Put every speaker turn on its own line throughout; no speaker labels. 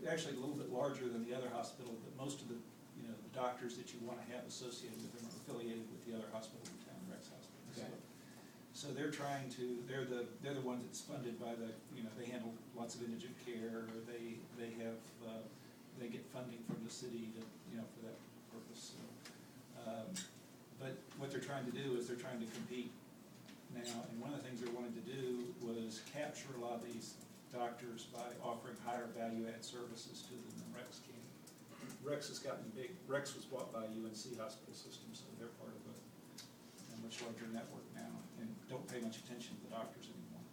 actually a little bit larger than the other hospital, but most of the, you know, the doctors that you want to have associated with them are affiliated with the other hospital in town, Rex Hospital.
Okay.
So they're trying to, they're the ones that's funded by the, you know, they handle lots of indigent care, or they have, they get funding from the city to, you know, for that purpose. So, but what they're trying to do is they're trying to compete now, and one of the things they wanted to do was capture a lot of these doctors by offering higher value-add services to them than Rex can. Rex has gotten big. Rex was bought by UNC Hospital System, so they're part of a much larger network now, and don't pay much attention to the doctors anymore.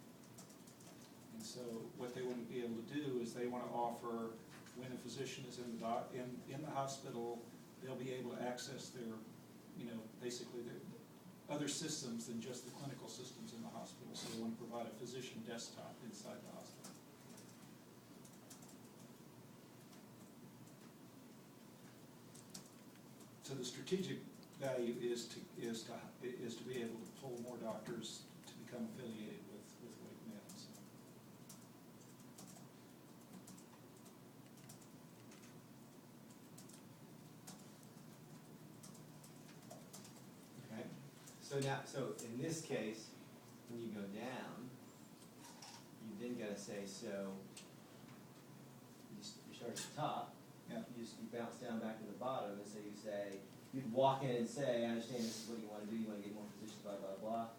And so what they want to be able to do is they want to offer, when a physician is in the hospital, they'll be able to access their, you know, basically their other systems than just the clinical systems in the hospital. So they want to provide a physician desktop inside the hospital. So the strategic value is to be able to pull more doctors to become affiliated with Wake Med. So.
Okay. So now, so in this case, when you go down, you then got to say, so you start at the top.
Yeah.
You bounce down back to the bottom, and so you say, you'd walk in and say, I understand this is what you want to do, you want to get more physicians, blah, blah, blah.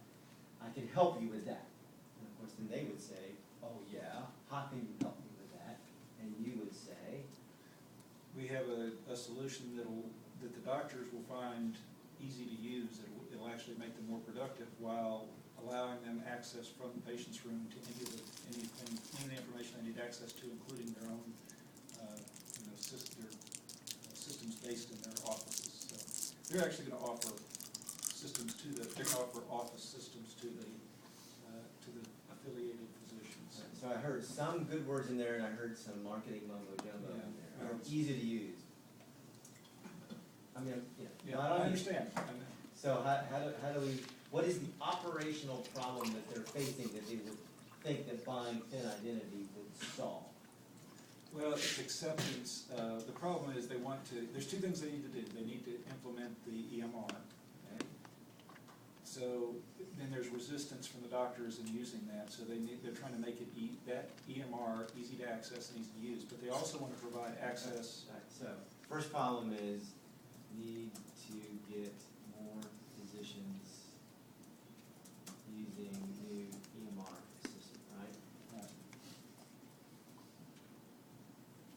I can help you with that. And of course, then they would say, oh yeah, how can you help me with that? And you would say,
We have a solution that the doctors will find easy to use. It'll actually make them more productive while allowing them access from the patient's room to any information they need access to, including their own systems based in their offices. So they're actually going to offer systems they're going to offer office systems to the affiliated physicians.
so I heard some good words in there, and I heard some marketing mumbo jumbo in there. Easy to use. I mean,
Yeah, I understand.
So how do we, what is the operational problem that they're facing that they would think that buying thin identity would solve?
Well, it's acceptance. The problem is there's two things they need to do. They need to implement the EMR. Okay? So then there's resistance from the doctors in using that, so they're trying to make it that EMR easy to access and easy to use, but they also want to provide access.
Right, so first problem is need to get more physicians using new EMR system, right?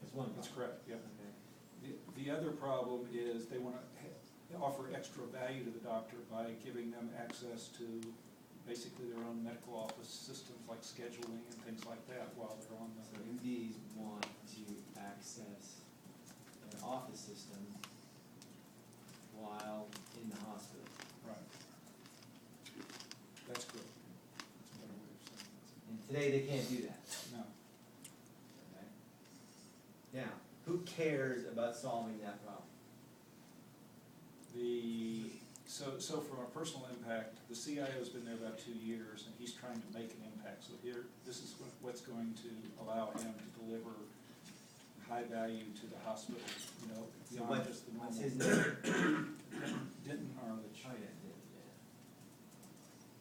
That's one problem.
That's correct, yeah.
Okay.
The other problem is they want to offer extra value to the doctor by giving them access to basically their own medical office systems like scheduling and things like that while they're on the...
So MDs want to access their office system while in the hospital.
Right. That's good. That's a better way of saying it.
And today they can't do that.
No.
Okay. Now, who cares about solving that problem?
So from a personal impact, the CIO's been there about 2 years, and he's trying to make an impact. So this is what's going to allow him to deliver high value to the hospital, you know, beyond just the normal.
What's his name?
Denton Arledge.
Oh, yeah, yeah.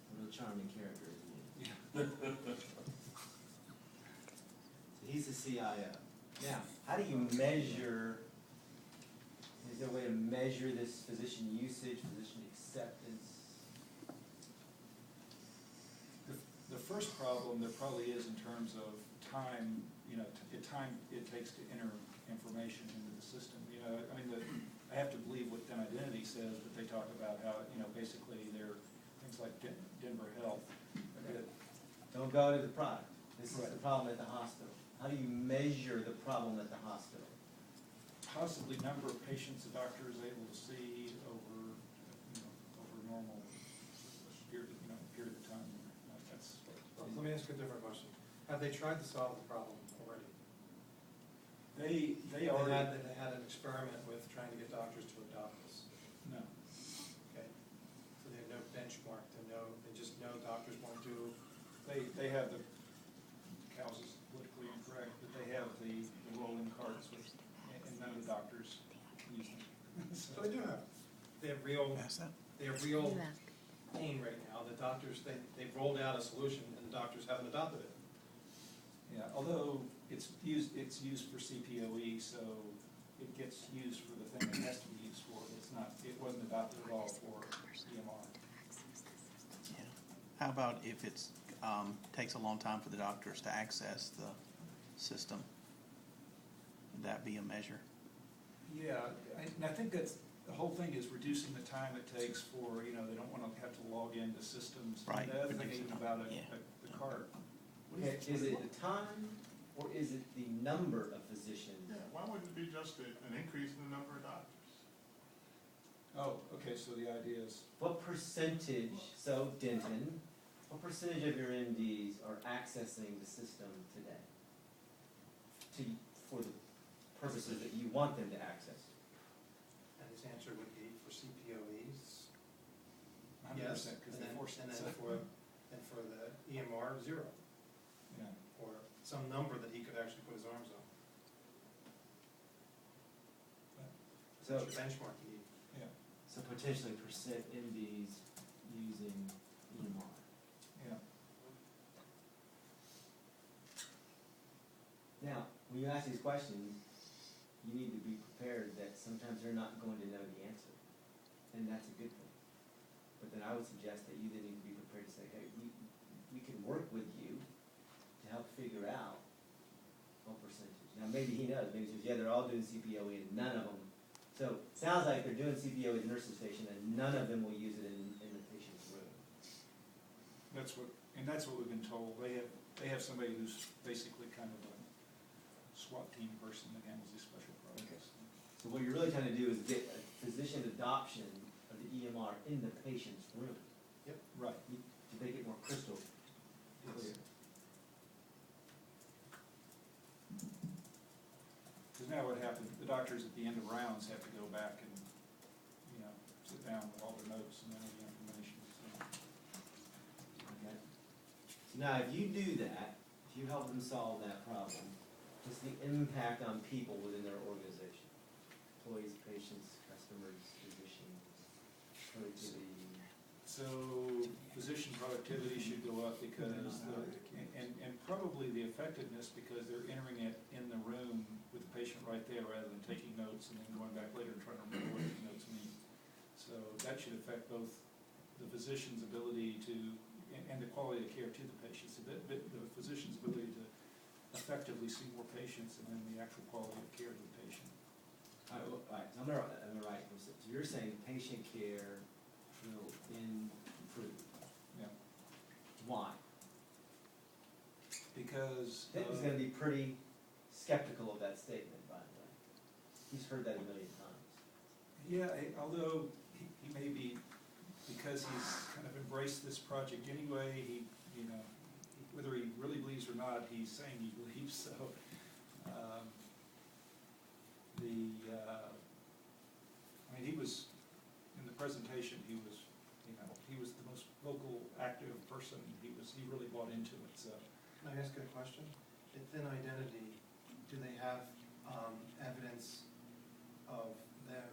A real charming character, isn't he?
Yeah.
So he's the CIO. Now, how do you measure, is there a way to measure this physician usage, physician acceptance?
The first problem there probably is in terms of time, you know, time it takes to enter information into the system. You know, I mean, I have to believe what Den Identity says, but they talk about how, you know, basically they're things like Denver Health.
Don't go to the product. This is
Right.
the problem at the hospital. How do you measure the problem at the hospital?
Possibly number of patients the doctor is able to see over, you know, over normal period of time. That's.
Let me ask you a different question. Have they tried to solve the problem already?
They
Or
already.
they had an experiment with trying to get doctors to adopt this?
No.
Okay. So they have no benchmark to know, they just know doctors want to.
They have the, Cows is politically incorrect, but they have the rolling cart
they have real pain right now. The doctors, they've rolled out a solution and the doctors haven't adopted it.
Yeah, although it's used for CPOE, so it gets used for the thing it has to be used for. It wasn't adopted at all for EMR.
Yeah. How about if it's, takes a long time for the doctors to access the system? Would that be a measure?
Yeah, and I think that's, the whole thing is reducing the time it takes for, they don't want to have to log into systems.
Right.
And the other thing
Reduce
even
the
about
time. Yeah.
the cart.
Okay, is it the time, or is it the number of physicians?
Yeah, why wouldn't it be just an increase in the number of doctors?
Oh, okay, so the idea is,
What percentage, so Denton, what percentage of your MDs are accessing the system today? For the purposes that you want them to access?
And his answer would be for CPOEs,
100%,
yes,
because
and
they
then,
forced
and
it.
then for the EMR, 0,
Yeah.
or some number that he could actually put his arms on.
So,
That's your benchmark you need.
Yeah,
so potentially percent MDs using EMR.
yeah.
Now, when you ask these questions, you need to be prepared that sometimes they're not going to know the answer, and that's a good thing. But then I would suggest that you then need to be prepared to say, hey, we can work with you to help figure out what percentage. Now, maybe he knows, maybe he says, yeah, they're all doing CPOE and none of them. So, sounds like they're doing CPOE at the nurse's station and none of them will use it in the patient's room.
That's what we've been told. They have somebody who's basically kind of a SWAT team person that handles these special projects.
So what you're really trying to do is get a physician adoption of the EMR in the patient's room.
Right.
To make it more crystal clear.
Because now what happens, the doctors at the end of rounds have to go back and, sit down with all their notes and all the information.
Okay. So now, if you do that, if you help them solve that problem, what's the impact on people within their organization? Employees, patients, customers, physicians, productivity.
So physician productivity should go up because, and probably the effectiveness because they're entering it in the room with the patient right there rather than taking notes and then going back later and trying to remember what the notes mean. So that should affect both the physician's ability to, and the quality of care to the patients, the physician's ability to effectively see more patients and then the actual quality of care to the patient.
All right, so I'm right. So you're saying patient care will improve.
Yeah.
Why?
Because.
Denton's gonna be pretty skeptical of that statement, by the way. He's heard that a million times.
Yeah, although he may be, because he's kind of embraced this project anyway, whether he really believes or not, he's saying he believes, so. He was, in the presentation, he was the most vocal, active person. He really bought into it, so.
Can I ask you a question? At Thin Identity, do they have evidence of their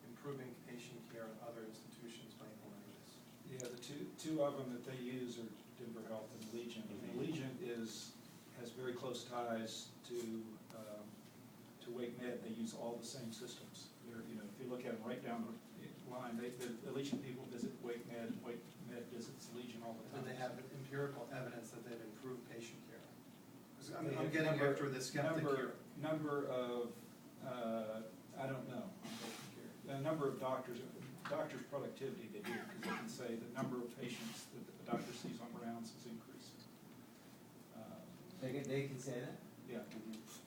improving patient care in other institutions by implementing this?
Yeah, the two of them that they use are Denver Health and Allegiant. And Allegiant has very close ties to Wake Med. They use all the same systems. They're, if you look at them right down the line, the Allegiant people visit Wake Med, and Wake Med visits Allegiant all the
Do
time.
they have empirical evidence that they've improved patient care? 'Cause I'm
They-
getting
number-
after the skeptic here.
Number of, I don't know, the number of doctors productivity they do, because they can say the number of patients that the doctor sees on rounds is increasing.
They can say that?
Yeah.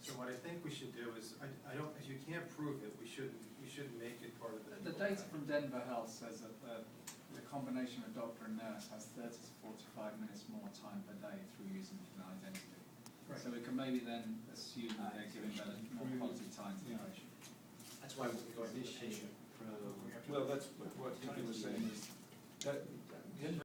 So what I think we should do is, if you can't prove it, we shouldn't make it part of
The data from Denver Health says that the combination of doctor and nurse has 30 to 45 minutes more time per day through using Thin Identity.
Right.
So we can maybe then assume that they're giving better, more quality time to the
Yeah.
patient.
That's why we go to the
Physician
patient.
pro.
Well, that's what he was saying is that Denver